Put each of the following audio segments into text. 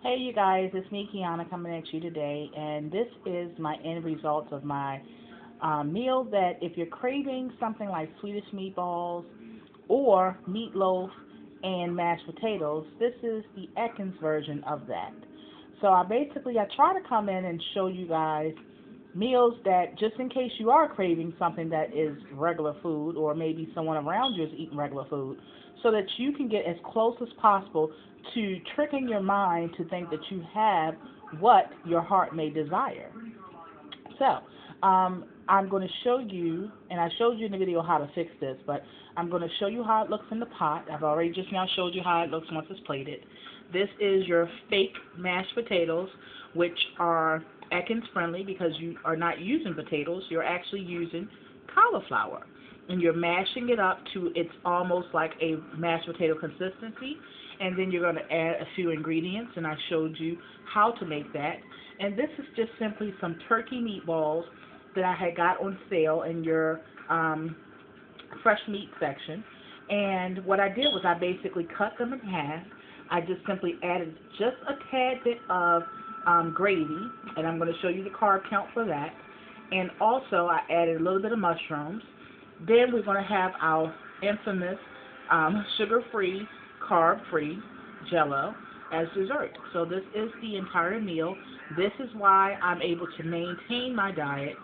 Hey you guys, it's me Kiana coming at you today, and this is my end result of my meal that if you're craving something like Swedish meatballs or meatloaf and mashed potatoes, this is the Atkins version of that. So I try to come in and show you guys meals that just in case you are craving something that is regular food or maybe someone around you is eating regular food so that you can get as close as possible to tricking your mind to think that you have what your heart may desire. So, I'm going to show you, and I showed you in the video how to fix this, but I'm going to show you how it looks in the pot. I've already just now showed you how it looks once it's plated. This is your fake mashed potatoes, which are Atkins friendly because you are not using potatoes. You're actually using cauliflower. And you're mashing it up to it's almost like a mashed potato consistency. And then you're going to add a few ingredients, and I showed you how to make that. And this is just simply some turkey meatballs that I had got on sale in your fresh meat section. And what I did was I basically cut them in half. I just simply added just a tad bit of gravy, and I'm going to show you the carb count for that. And also I added a little bit of mushrooms. Then we're going to have our infamous sugar-free, carb-free Jello as dessert. So this is the entire meal. This is why I'm able to maintain my diet.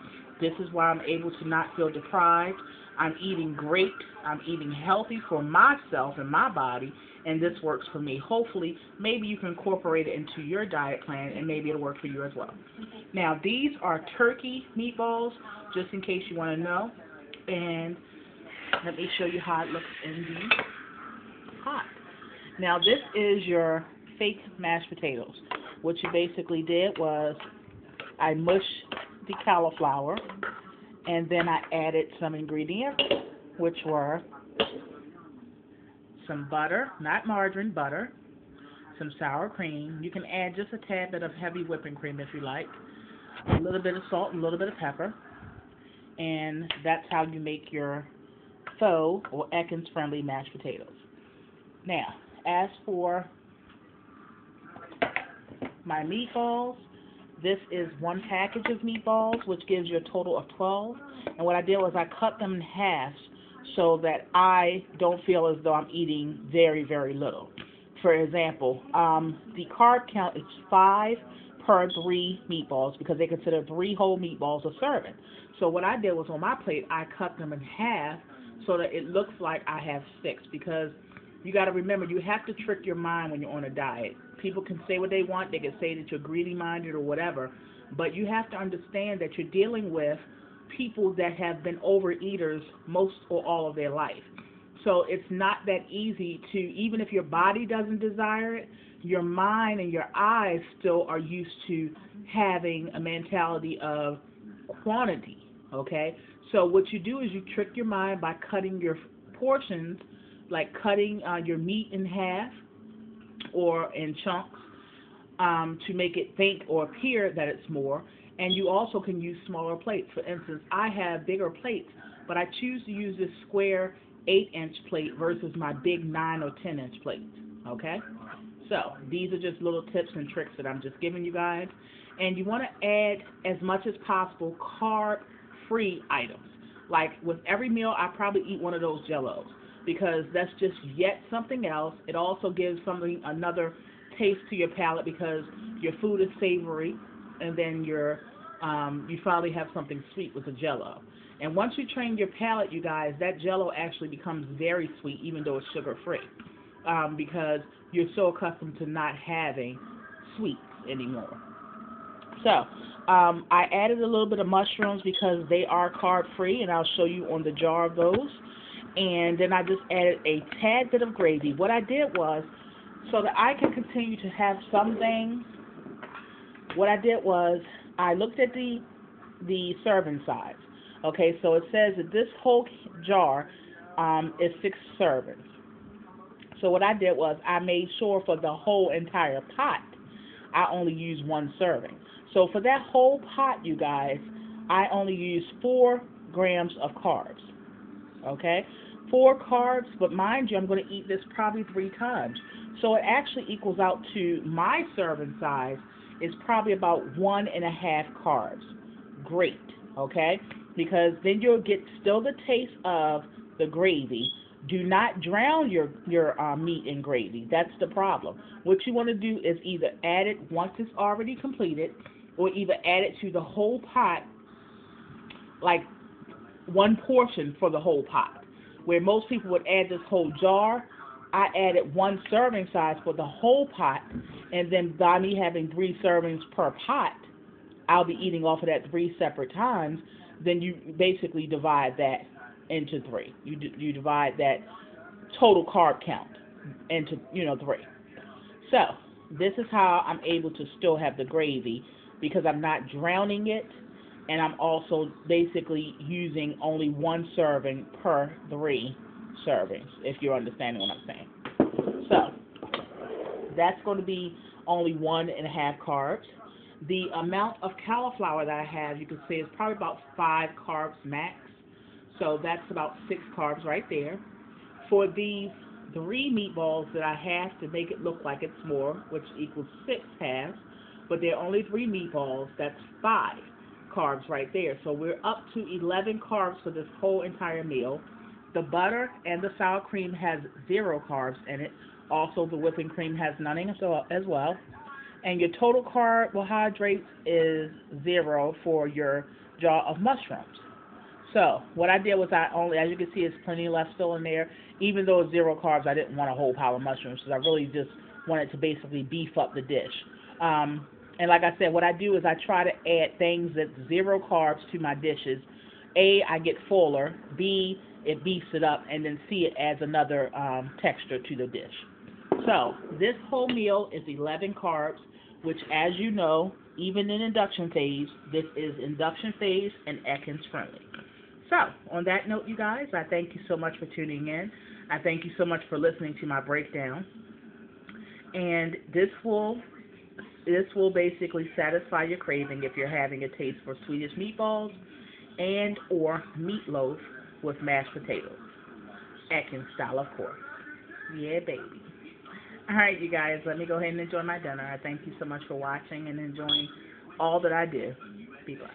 This is why I'm able to not feel deprived. I'm eating great. I'm eating healthy for myself and my body, and this works for me. Hopefully, maybe you can incorporate it into your diet plan, and maybe it'll work for you as well. Now, these are turkey meatballs, just in case you want to know. And let me show you how it looks in the pot. Now, this is your fake mashed potatoes. What you basically did was I mushed the cauliflower, and then I added some ingredients, which were some butter, not margarine, butter, some sour cream. You can add just a tad bit of heavy whipping cream if you like, a little bit of salt, a little bit of pepper, and that's how you make your faux or Atkins friendly mashed potatoes. Now, as for my meatballs, this is one package of meatballs, which gives you a total of 12. And what I did was I cut them in half so that I don't feel as though I'm eating very, very little. For example, the carb count is 5 per 3 meatballs because they consider 3 whole meatballs a serving. So what I did was on my plate, I cut them in half so that it looks like I have 6 because you got to remember, you have to trick your mind when you're on a diet. People can say what they want. They can say that you're greedy-minded or whatever, but you have to understand that you're dealing with people that have been overeaters most or all of their life. So it's not that easy to, even if your body doesn't desire it, your mind and your eyes still are used to having a mentality of quantity, okay? So what you do is you trick your mind by cutting your portions, like cutting your meat in half or in chunks to make it think or appear that it's more. And you also can use smaller plates. For instance, I have bigger plates, but I choose to use this square 8-inch plate versus my big 9 or 10-inch plates. Okay? So these are just little tips and tricks that I'm just giving you guys. And you want to add as much as possible carb-free items. Like with every meal, I probably eat one of those Jellos because that's just yet something else. It also gives something another taste to your palate because your food is savory, and then you finally have something sweet with the Jello. And once you train your palate, you guys, that Jello actually becomes very sweet, even though it's sugar-free, because you're so accustomed to not having sweets anymore. So I added a little bit of mushrooms because they are carb-free, and I'll show you on the jar of those. And then I just added a tad bit of gravy. What I did was, so that I can continue to have some things, what I did was I looked at the serving size. Okay, so it says that this whole jar is 6 servings. So what I did was I made sure for the whole entire pot, I only used 1 serving. So for that whole pot, you guys, I only used 4 grams of carbs. Okay, 4 carbs, but mind you, I'm going to eat this probably 3 times. So it actually equals out to my serving size is probably about 1.5 carbs. Great, okay? Because then you'll get still the taste of the gravy. Do not drown your meat in gravy. That's the problem. What you want to do is either add it once it's already completed, or either add it to the whole pot, like one portion for the whole pot. Where most people would add this whole jar, I added one serving size for the whole pot, and then by me having 3 servings per pot, I'll be eating off of that 3 separate times. Then you basically divide that into 3. You divide that total carb count into 3. So this is how I'm able to still have the gravy because I'm not drowning it, and I'm also basically using only 1 serving per 3 servings, if you're understanding what I'm saying. So that's going to be only 1.5 carbs. The amount of cauliflower that I have, you can see, is probably about 5 carbs max. So that's about 6 carbs right there. For these 3 meatballs that I have to make it look like it's more, which equals 6 halves, but they're only 3 meatballs, that's 5 carbs right there. So we're up to 11 carbs for this whole entire meal. The butter and the sour cream has 0 carbs in it. Also, the whipping cream has none as well. And your total carbohydrates is 0 for your jar of mushrooms. So what I did was I only, as you can see, it's plenty left still in there. Even though it's 0 carbs, I didn't want a whole pile of mushrooms because I really just wanted to basically beef up the dish. And like I said, what I do is I try to add things that's 0 carbs to my dishes. A, I get fuller. B, it beefs it up. And then C, it adds another texture to the dish. So this whole meal is 11 carbs, which, as you know, even in induction phase, this is induction phase and Atkins friendly. So on that note, you guys, I thank you so much for tuning in. I thank you so much for listening to my breakdown. And this will basically satisfy your craving if you're having a taste for Swedish meatballs and or meatloaf with mashed potatoes. Atkins style, of course. Yeah, baby. All right, you guys, let me go ahead and enjoy my dinner. I thank you so much for watching and enjoying all that I do. Be blessed.